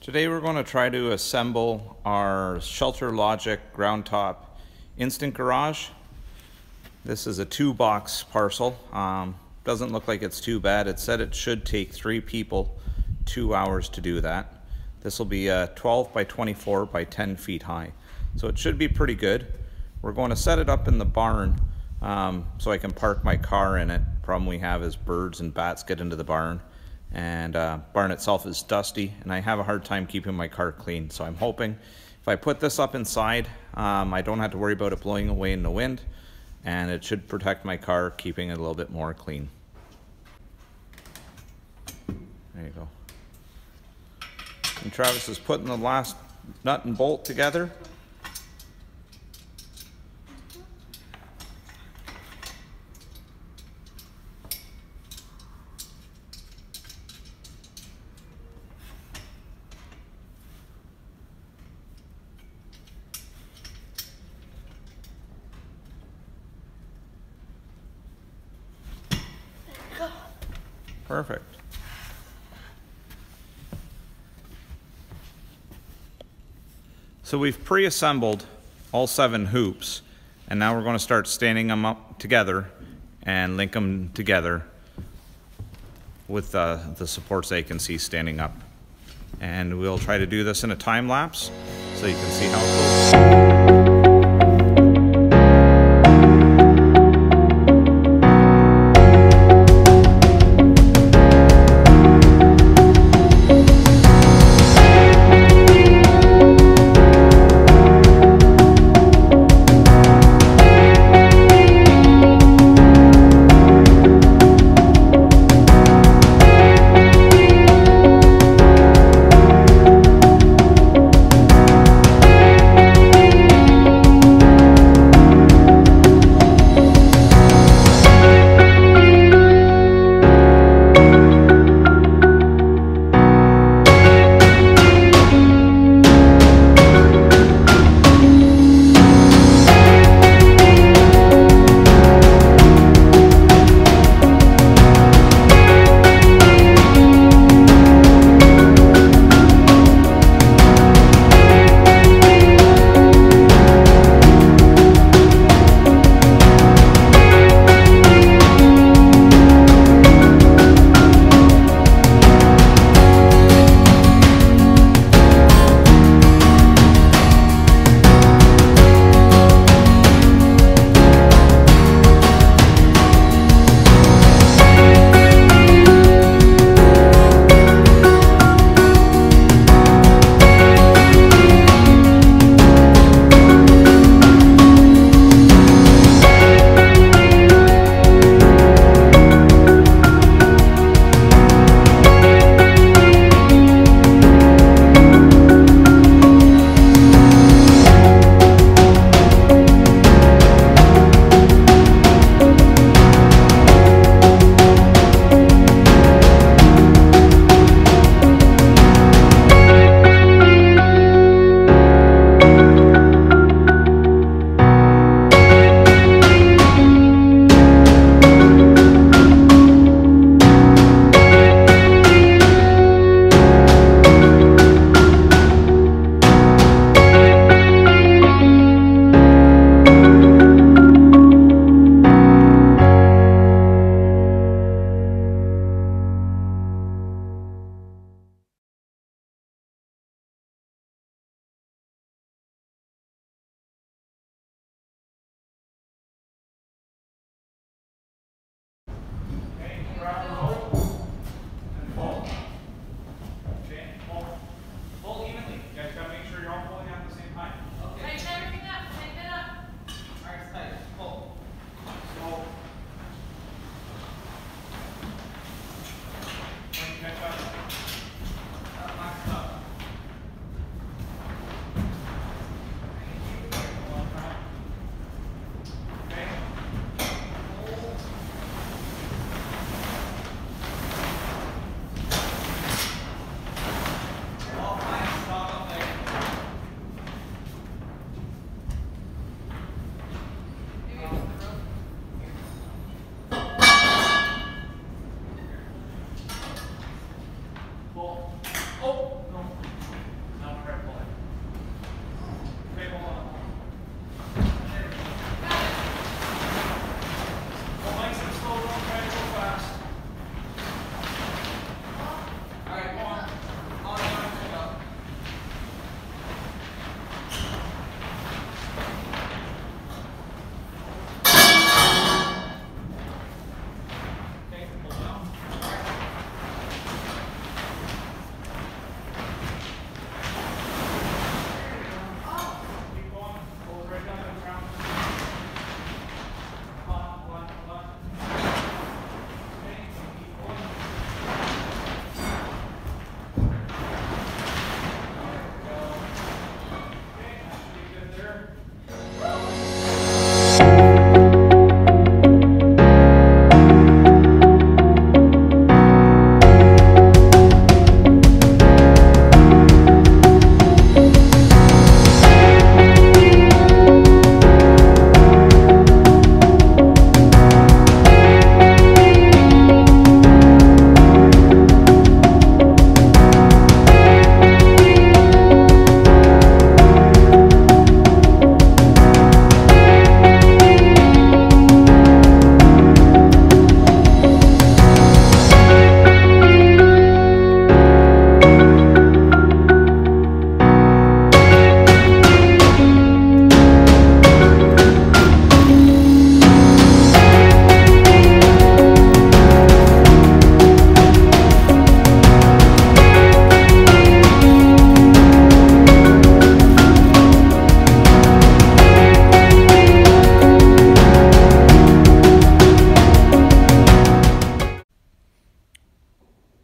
Today we're going to try to assemble our Shelter Logic ground top instant garage. This is a 2-box parcel. Doesn't look like it's too bad. It said it should take 3 people 2 hours to do that. This will be 12 by 24 by 10 feet high. So it should be pretty good. We're going to set it up in the barn so I can park my car in it. Problem we have is birds and bats get into the barn. And barn itself is dusty, and I have a hard time keeping my car clean. So I'm hoping if I put this up inside, I don't have to worry about it blowing away in the wind, and it should protect my car, keeping it a little bit more clean. There you go. And Travis is putting the last nut and bolt together. Perfect. So we've pre-assembled all 7 hoops, and now we're going to start standing them up together and link them together with the supports they can see standing up. And we'll try to do this in a time lapse so you can see how it goes.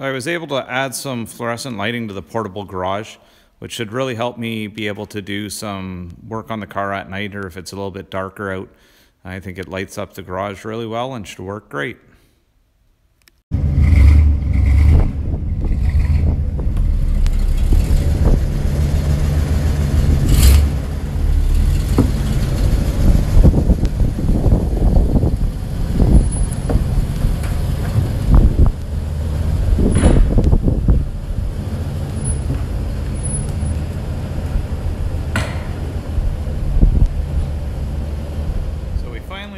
I was able to add some fluorescent lighting to the portable garage, which should really help me be able to do some work on the car at night, or if it's a little bit darker out. I think it lights up the garage really well and should work great.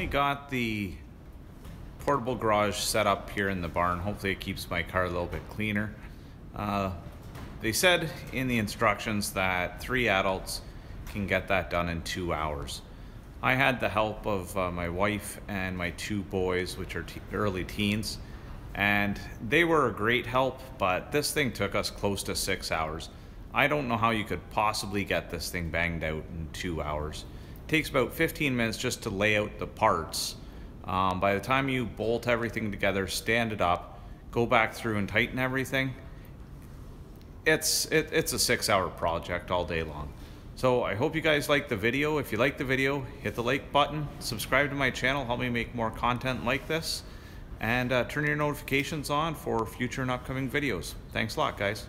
Got the portable garage set up here in the barn. Hopefully it keeps my car a little bit cleaner. They said in the instructions that 3 adults can get that done in 2 hours. I had the help of my wife and my 2 boys, which are early teens, and they were a great help, but this thing took us close to 6 hours. I don't know how you could possibly get this thing banged out in 2 hours. It takes about 15 minutes just to lay out the parts. By the time you bolt everything together, stand it up, go back through and tighten everything, it's a 6-hour project all day long. So I hope you guys like the video. If you like the video, hit the like button, subscribe to my channel, help me make more content like this, and turn your notifications on for future and upcoming videos. Thanks a lot, guys.